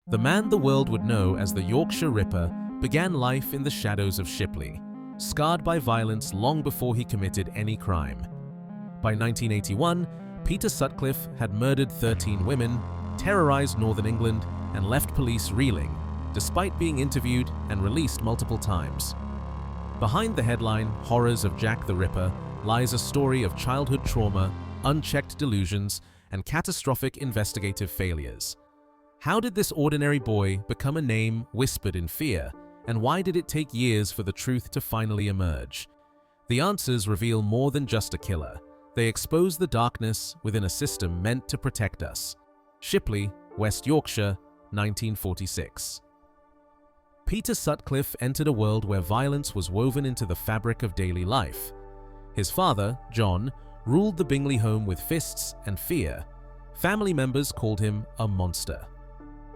The man the world would know as the Yorkshire Ripper began life in the shadows of Shipley, scarred by violence long before he committed any crime. By 1981, Peter Sutcliffe had murdered 13 women, terrorized northern England, and left police reeling, despite being interviewed and released multiple times. Behind the headline, "Horrors of Jack the Ripper," lies a story of childhood trauma, unchecked delusions, and catastrophic investigative failures. How did this ordinary boy become a name whispered in fear, and why did it take years for the truth to finally emerge? The answers reveal more than just a killer. They expose the darkness within a system meant to protect us. Shipley, West Yorkshire, 1946. Peter Sutcliffe entered a world where violence was woven into the fabric of daily life. His father, John, ruled the Bingley home with fists and fear. Family members called him a monster.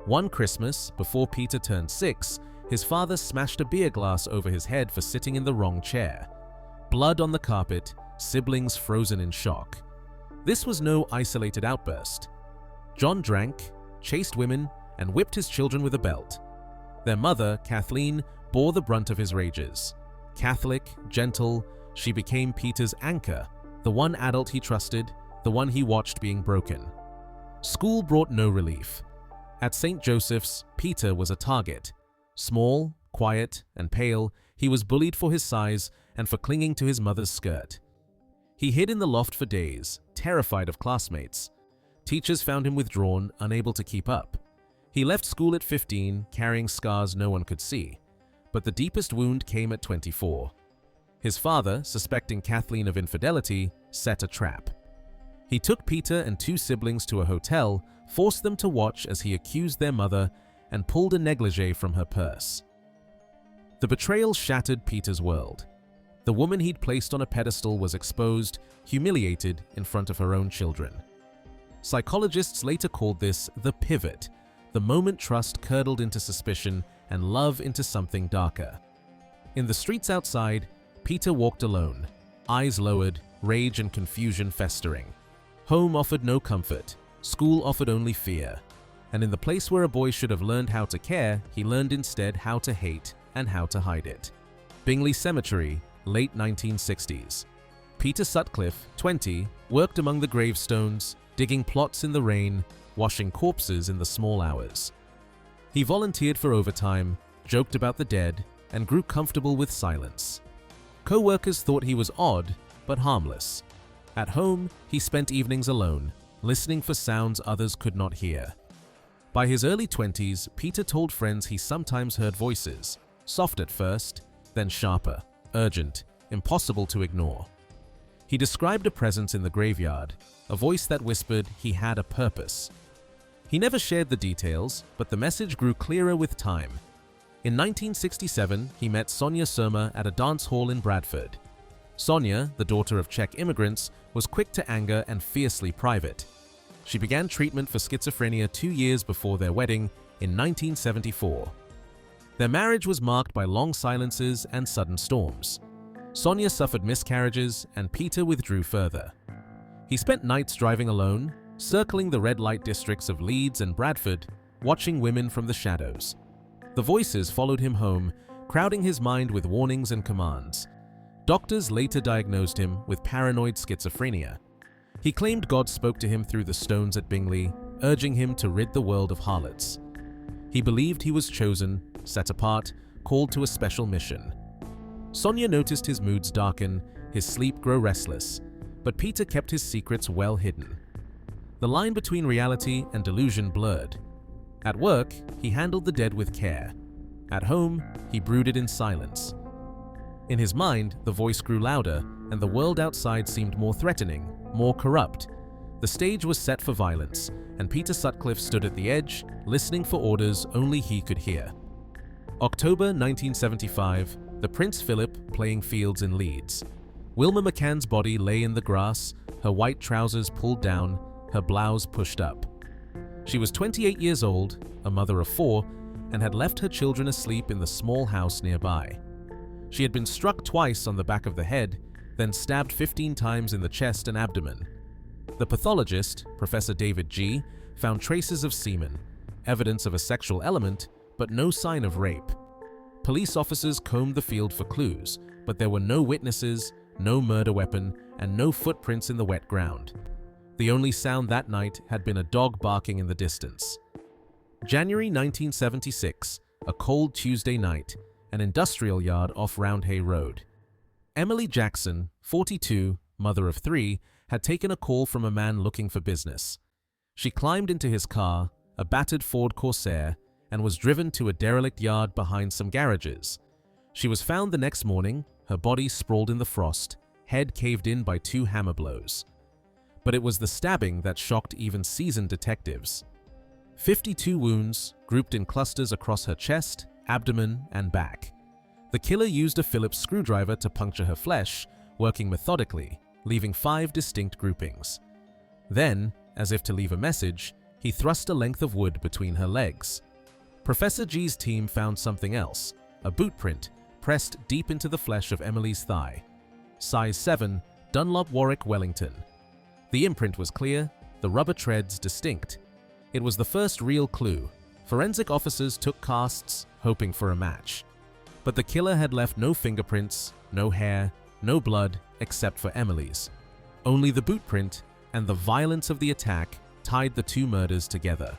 One Christmas, before Peter turned 6, his father smashed a beer glass over his head for sitting in the wrong chair. Blood on the carpet, siblings frozen in shock. This was no isolated outburst. John drank, chased women, and whipped his children with a belt. Their mother, Kathleen, bore the brunt of his rages. Catholic, gentle, she became Peter's anchor, the one adult he trusted, the one he watched being broken. School brought no relief. At St. Joseph's, Peter was a target. Small, quiet, and pale, he was bullied for his size and for clinging to his mother's skirt. He hid in the loft for days, terrified of classmates. Teachers found him withdrawn, unable to keep up. He left school at 15, carrying scars no one could see. But the deepest wound came at 24. His father, suspecting Kathleen of infidelity, set a trap. He took Peter and 2 siblings to a hotel, forced them to watch as he accused their mother, and pulled a negligee from her purse. The betrayal shattered Peter's world. The woman he'd placed on a pedestal was exposed, humiliated in front of her own children. Psychologists later called this the pivot, the moment trust curdled into suspicion and love into something darker. In the streets outside, Peter walked alone, eyes lowered, rage and confusion festering. Home offered no comfort. School offered only fear. And in the place where a boy should have learned how to care, he learned instead how to hate and how to hide it. Bingley Cemetery, late 1960s. Peter Sutcliffe, 20, worked among the gravestones, digging plots in the rain, washing corpses in the small hours. He volunteered for overtime, joked about the dead, and grew comfortable with silence. Co-workers thought he was odd, but harmless. At home, he spent evenings alone, listening for sounds others could not hear. By his early 20s, Peter told friends he sometimes heard voices, soft at first, then sharper, urgent, impossible to ignore. He described a presence in the graveyard, a voice that whispered he had a purpose. He never shared the details, but the message grew clearer with time. In 1967, he met Sonia Surma at a dance hall in Bradford. Sonia, the daughter of Czech immigrants, was quick to anger and fiercely private. She began treatment for schizophrenia 2 years before their wedding in 1974. Their marriage was marked by long silences and sudden storms. Sonia suffered miscarriages and Peter withdrew further. He spent nights driving alone, circling the red light districts of Leeds and Bradford, watching women from the shadows. The voices followed him home, crowding his mind with warnings and commands. Doctors later diagnosed him with paranoid schizophrenia. He claimed God spoke to him through the stones at Bingley, urging him to rid the world of harlots. He believed he was chosen, set apart, called to a special mission. Sonia noticed his moods darken, his sleep grow restless, but Peter kept his secrets well hidden. The line between reality and delusion blurred. At work, he handled the dead with care. At home, he brooded in silence. In his mind, the voice grew louder, and the world outside seemed more threatening, more corrupt. The stage was set for violence, and Peter Sutcliffe stood at the edge, listening for orders only he could hear. October 1975, the Prince Philip playing fields in Leeds. Wilma McCann's body lay in the grass, her white trousers pulled down, her blouse pushed up. She was 28 years old, a mother of 4, and had left her children asleep in the small house nearby. She had been struck twice on the back of the head, then stabbed 15 times in the chest and abdomen. The pathologist, Professor David G., found traces of semen. evidence of a sexual element, but no sign of rape. Police officers combed the field for clues, but there were no witnesses, no murder weapon, and no footprints in the wet ground. The only sound that night had been a dog barking in the distance. January 1976, a cold Tuesday night, an industrial yard off Roundhay Road. Emily Jackson, 42, mother of 3, had taken a call from a man looking for business. She climbed into his car, a battered Ford Corsair, and was driven to a derelict yard behind some garages. She was found the next morning, her body sprawled in the frost, head caved in by 2 hammer blows. But it was the stabbing that shocked even seasoned detectives. 52 wounds, grouped in clusters across her chest, abdomen, and back. The killer used a Phillips screwdriver to puncture her flesh, working methodically, leaving 5 distinct groupings. Then, as if to leave a message, he thrust a length of wood between her legs. Professor G's team found something else, a boot print pressed deep into the flesh of Emily's thigh. Size 7, Dunlop Warwick Wellington. The imprint was clear, the rubber treads distinct. It was the first real clue. Forensic officers took casts, hoping for a match. But the killer had left no fingerprints, no hair, no blood, except for Emily's. Only the boot print and the violence of the attack tied the 2 murders together.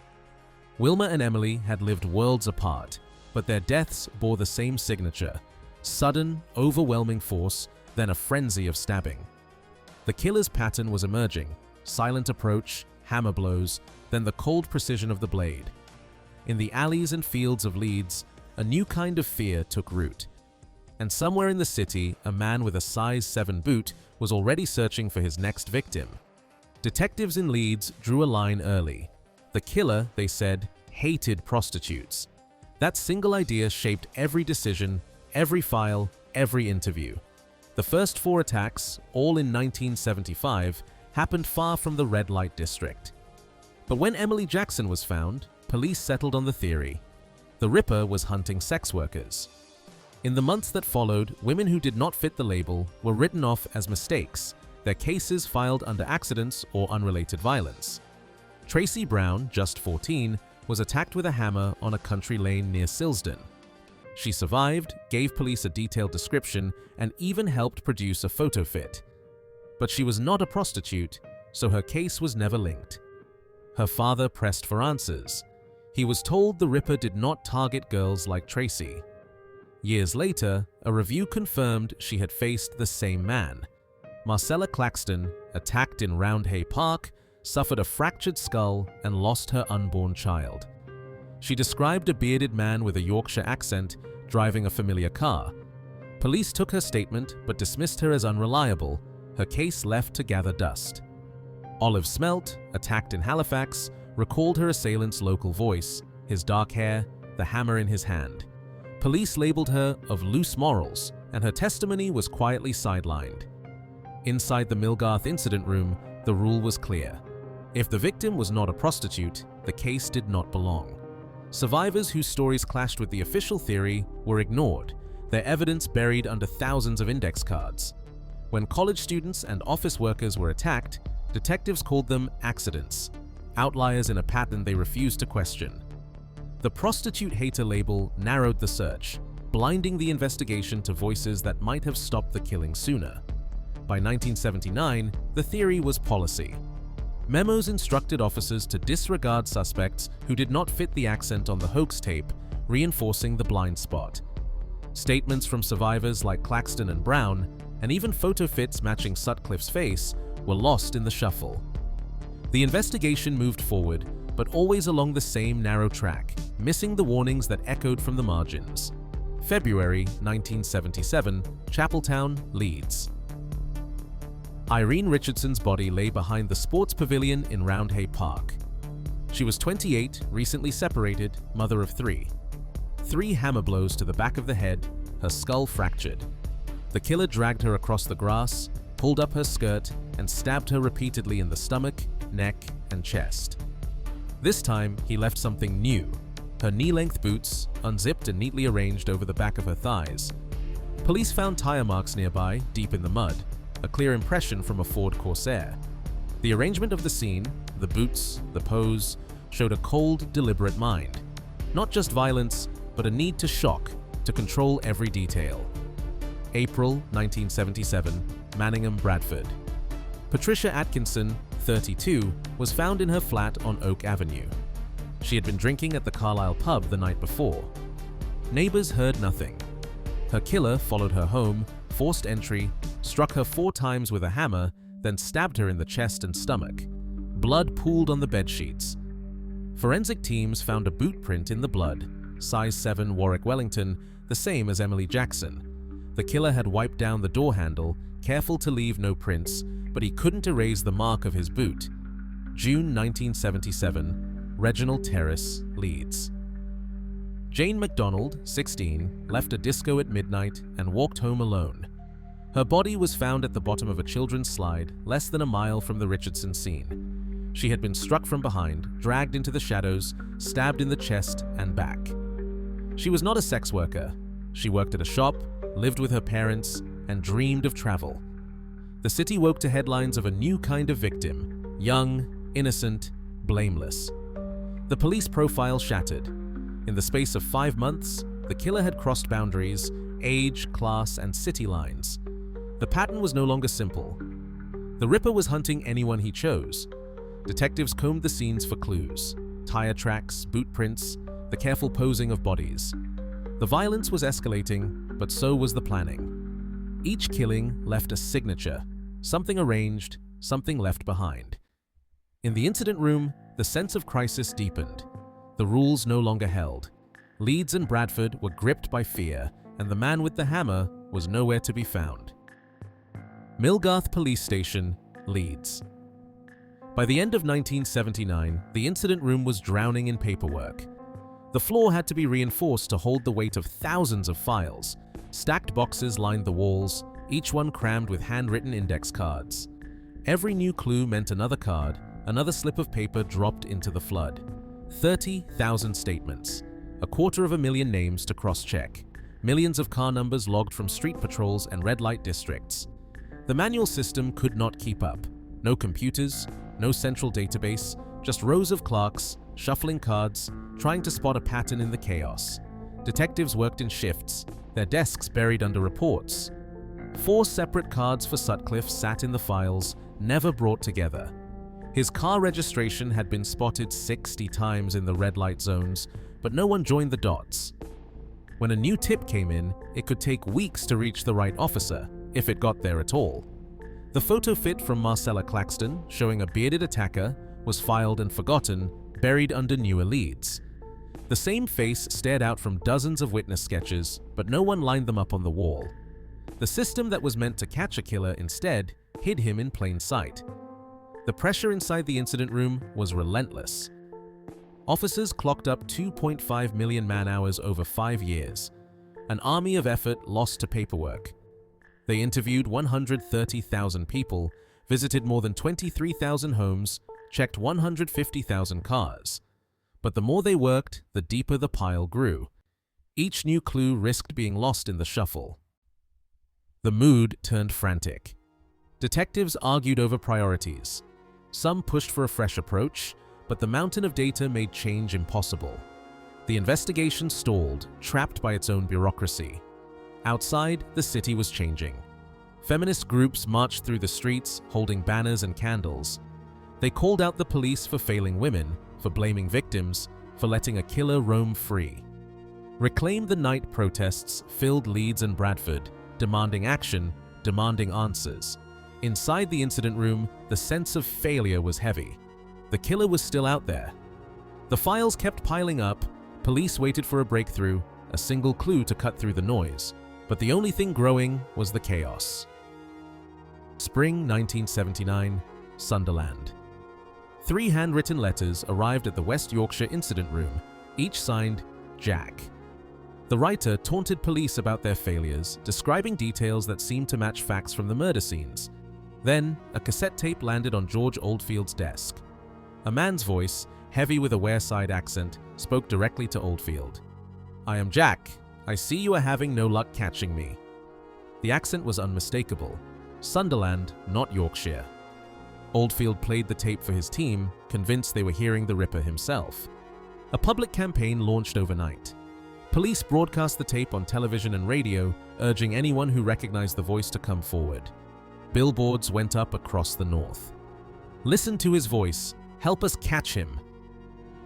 Wilma and Emily had lived worlds apart, but their deaths bore the same signature: sudden, overwhelming force, then a frenzy of stabbing. The killer's pattern was emerging: silent approach, hammer blows, then the cold precision of the blade. In the alleys and fields of Leeds, a new kind of fear took root. And somewhere in the city, a man with a size 7 boot was already searching for his next victim. Detectives in Leeds drew a line early. The killer, they said, hated prostitutes. That single idea shaped every decision, every file, every interview. The first 4 attacks, all in 1975, happened far from the red light district. But when Emily Jackson was found, police settled on the theory: the Ripper was hunting sex workers. In the months that followed, women who did not fit the label were written off as mistakes, their cases filed under accidents or unrelated violence. Tracy Brown, just 14, was attacked with a hammer on a country lane near Silsden. She survived, gave police a detailed description, and even helped produce a photo fit. But she was not a prostitute, so her case was never linked. Her father pressed for answers. He was told the Ripper did not target girls like Tracy. Years later, a review confirmed she had faced the same man. Marcella Claxton, attacked in Roundhay Park, suffered a fractured skull and lost her unborn child. She described a bearded man with a Yorkshire accent driving a familiar car. Police took her statement but dismissed her as unreliable, her case left to gather dust. Olive Smelt, attacked in Halifax, recalled her assailant's local voice, his dark hair, the hammer in his hand. Police labeled her of loose morals, and her testimony was quietly sidelined. Inside the Milgarth incident room, the rule was clear: if the victim was not a prostitute, the case did not belong. Survivors whose stories clashed with the official theory were ignored, their evidence buried under thousands of index cards. When college students and office workers were attacked, detectives called them accidents, outliers in a pattern they refused to question. The prostitute hater label narrowed the search, blinding the investigation to voices that might have stopped the killing sooner. By 1979, the theory was policy. Memos instructed officers to disregard suspects who did not fit the accent on the hoax tape, reinforcing the blind spot. Statements from survivors like Claxton and Brown, and even photo fits matching Sutcliffe's face, were lost in the shuffle. The investigation moved forward, but always along the same narrow track, missing the warnings that echoed from the margins. February 1977, Chapeltown, Leeds. Irene Richardson's body lay behind the sports pavilion in Roundhay Park. She was 28, recently separated, mother of 3. 3 hammer blows to the back of the head, her skull fractured. The killer dragged her across the grass, pulled up her skirt, and stabbed her repeatedly in the stomach, neck, and chest. This time, he left something new: her knee-length boots, unzipped and neatly arranged over the back of her thighs. Police found tire marks nearby, deep in the mud, a clear impression from a Ford Corsair. The arrangement of the scene, the boots, the pose, showed a cold, deliberate mind. Not just violence, but a need to shock, to control every detail. April 1977, Manningham, Bradford. Patricia Atkinson, 32, was found in her flat on Oak Avenue. She had been drinking at the Carlisle pub the night before. Neighbors heard nothing. Her killer followed her home, forced entry, struck her 4 times with a hammer, then stabbed her in the chest and stomach. Blood pooled on the bedsheets. Forensic teams found a boot print in the blood, size 7 Warwick Wellington, the same as Emily Jackson. The killer had wiped down the door handle, careful to leave no prints, but he couldn't erase the mark of his boot. June 1977, Reginald Terrace, Leeds. Jane MacDonald, 16, left a disco at midnight and walked home alone. Her body was found at the bottom of a children's slide, less than a mile from the Richardson scene. She had been struck from behind, dragged into the shadows, stabbed in the chest and back. She was not a sex worker. She worked at a shop, lived with her parents, and dreamed of travel. The city woke to headlines of a new kind of victim, young, innocent, blameless. The police profile shattered. In the space of 5 months, the killer had crossed boundaries, age, class, and city lines. The pattern was no longer simple. The Ripper was hunting anyone he chose. Detectives combed the scenes for clues: tire tracks, boot prints, the careful posing of bodies. The violence was escalating, but so was the planning. Each killing left a signature, something arranged, something left behind. In the incident room, the sense of crisis deepened. The rules no longer held. Leeds and Bradford were gripped by fear, and the man with the hammer was nowhere to be found. Millgarth Police Station, Leeds. By the end of 1979, the incident room was drowning in paperwork. The floor had to be reinforced to hold the weight of thousands of files. Stacked boxes lined the walls, each one crammed with handwritten index cards. Every new clue meant another card, another slip of paper dropped into the flood. 30,000 statements, 250,000 names to cross-check, millions of car numbers logged from street patrols and red light districts. The manual system could not keep up. No computers, no central database, just rows of clerks, shuffling cards, trying to spot a pattern in the chaos. Detectives worked in shifts, their desks buried under reports. 4 separate cards for Sutcliffe sat in the files, never brought together. His car registration had been spotted 60 times in the red light zones, but no one joined the dots. When a new tip came in, it could take weeks to reach the right officer, if it got there at all. The photo fit from Marcella Claxton, showing a bearded attacker, was filed and forgotten, buried under newer leads. The same face stared out from dozens of witness sketches, but no one lined them up on the wall. The system that was meant to catch a killer instead hid him in plain sight. The pressure inside the incident room was relentless. Officers clocked up 2.5 million man-hours over 5 years, an army of effort lost to paperwork. They interviewed 130,000 people, visited more than 23,000 homes, checked 150,000 cars. But the more they worked, the deeper the pile grew. Each new clue risked being lost in the shuffle. The mood turned frantic. Detectives argued over priorities. Some pushed for a fresh approach, but the mountain of data made change impossible. The investigation stalled, trapped by its own bureaucracy. Outside, the city was changing. Feminist groups marched through the streets, holding banners and candles. They called out the police for failing women, for blaming victims, for letting a killer roam free. Reclaim the Night protests filled Leeds and Bradford, demanding action, demanding answers. Inside the incident room, the sense of failure was heavy. The killer was still out there. The files kept piling up, police waited for a breakthrough, a single clue to cut through the noise. But the only thing growing was the chaos. Spring 1979, Sunderland. 3 handwritten letters arrived at the West Yorkshire incident room, each signed Jack. The writer taunted police about their failures, describing details that seemed to match facts from the murder scenes. Then, a cassette tape landed on George Oldfield's desk. A man's voice, heavy with a Wearside accent, spoke directly to Oldfield. "I am Jack. I see you are having no luck catching me." The accent was unmistakable. Sunderland, not Yorkshire. Oldfield played the tape for his team, convinced they were hearing the Ripper himself. A public campaign launched overnight. Police broadcast the tape on television and radio, urging anyone who recognized the voice to come forward. Billboards went up across the north. "Listen to his voice. Help us catch him."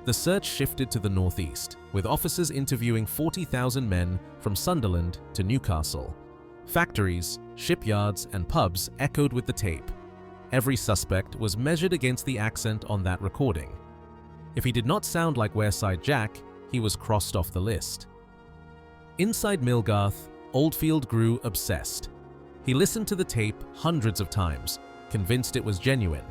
The search shifted to the northeast, with officers interviewing 40,000 men from Sunderland to Newcastle. Factories, shipyards, and pubs echoed with the tape. Every suspect was measured against the accent on that recording. If he did not sound like Wareside Jack, he was crossed off the list. Inside Millgarth, Oldfield grew obsessed. He listened to the tape hundreds of times, convinced it was genuine.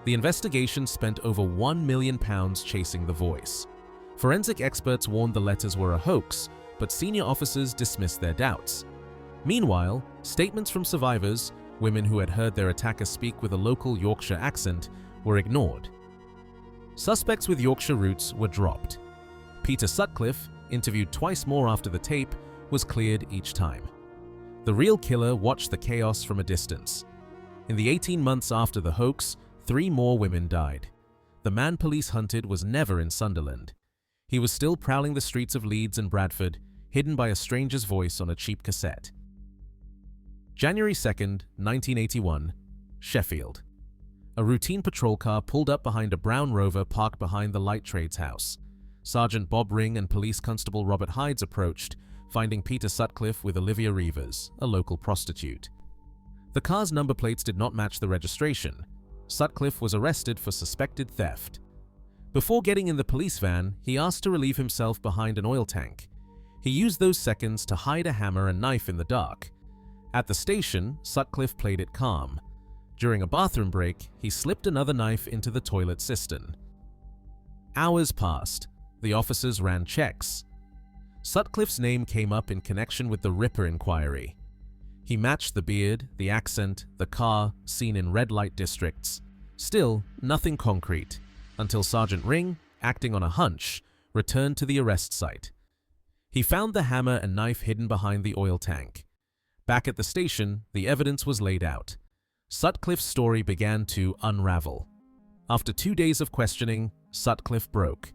The investigation spent over £1 million chasing the voice. Forensic experts warned the letters were a hoax, but senior officers dismissed their doubts. Meanwhile, statements from survivors, women who had heard their attacker speak with a local Yorkshire accent, were ignored. Suspects with Yorkshire roots were dropped. Peter Sutcliffe, interviewed twice more after the tape, was cleared each time. The real killer watched the chaos from a distance. In the 18 months after the hoax, 3 more women died. The man police hunted was never in Sunderland. He was still prowling the streets of Leeds and Bradford, hidden by a stranger's voice on a cheap cassette. January 2nd, 1981, Sheffield. A routine patrol car pulled up behind a brown Rover parked behind the light trades house. Sergeant Bob Ring and Police Constable Robert Hydes approached, finding Peter Sutcliffe with Olivia Reevers, a local prostitute. The car's number plates did not match the registration. Sutcliffe was arrested for suspected theft. Before getting in the police van, he asked to relieve himself behind an oil tank. He used those seconds to hide a hammer and knife in the dark. At the station, Sutcliffe played it calm. During a bathroom break, he slipped another knife into the toilet cistern. Hours passed. The officers ran checks. Sutcliffe's name came up in connection with the Ripper inquiry. He matched the beard, the accent, the car, seen in red light districts. Still, nothing concrete, until Sergeant Ring, acting on a hunch, returned to the arrest site. He found the hammer and knife hidden behind the oil tank. Back at the station, the evidence was laid out. Sutcliffe's story began to unravel. After 2 days of questioning, Sutcliffe broke.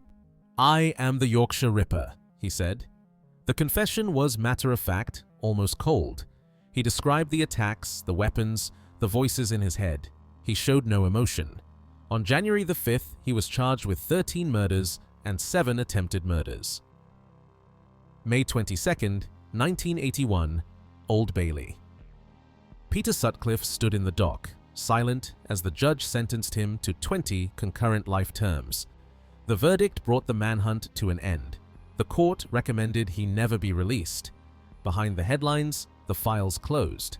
"I am the Yorkshire Ripper," he said. The confession was matter-of-fact, almost cold. He described the attacks, the weapons, the voices in his head. He showed no emotion. On January the 5th, he was charged with 13 murders and 7 attempted murders. May 22nd, 1981, Old Bailey. Peter Sutcliffe stood in the dock, silent as the judge sentenced him to 20 concurrent life terms. The verdict brought the manhunt to an end. The court recommended he never be released. Behind the headlines, the files closed.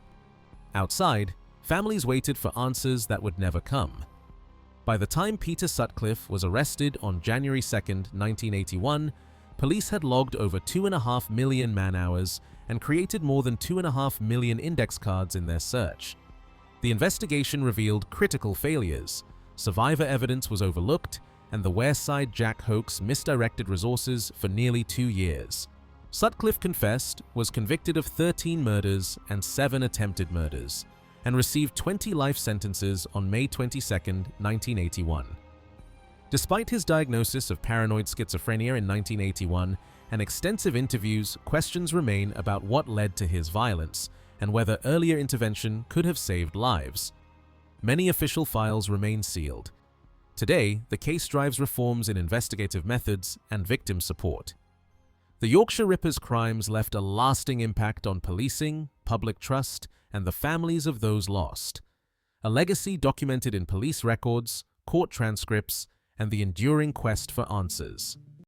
Outside, families waited for answers that would never come. By the time Peter Sutcliffe was arrested on January 2nd, 1981, police had logged over 2.5 million man-hours and created more than 2.5 million index cards in their search. The investigation revealed critical failures. Survivor evidence was overlooked, and the Wareside Jack hoax misdirected resources for nearly 2 years. Sutcliffe confessed, was convicted of 13 murders and 7 attempted murders, and received 20 life sentences on May 22, 1981. Despite his diagnosis of paranoid schizophrenia in 1981 and extensive interviews, questions remain about what led to his violence and whether earlier intervention could have saved lives. Many official files remain sealed. Today, the case drives reforms in investigative methods and victim support. The Yorkshire Ripper's crimes left a lasting impact on policing, public trust, and the families of those lost. A legacy documented in police records, court transcripts, and the enduring quest for answers.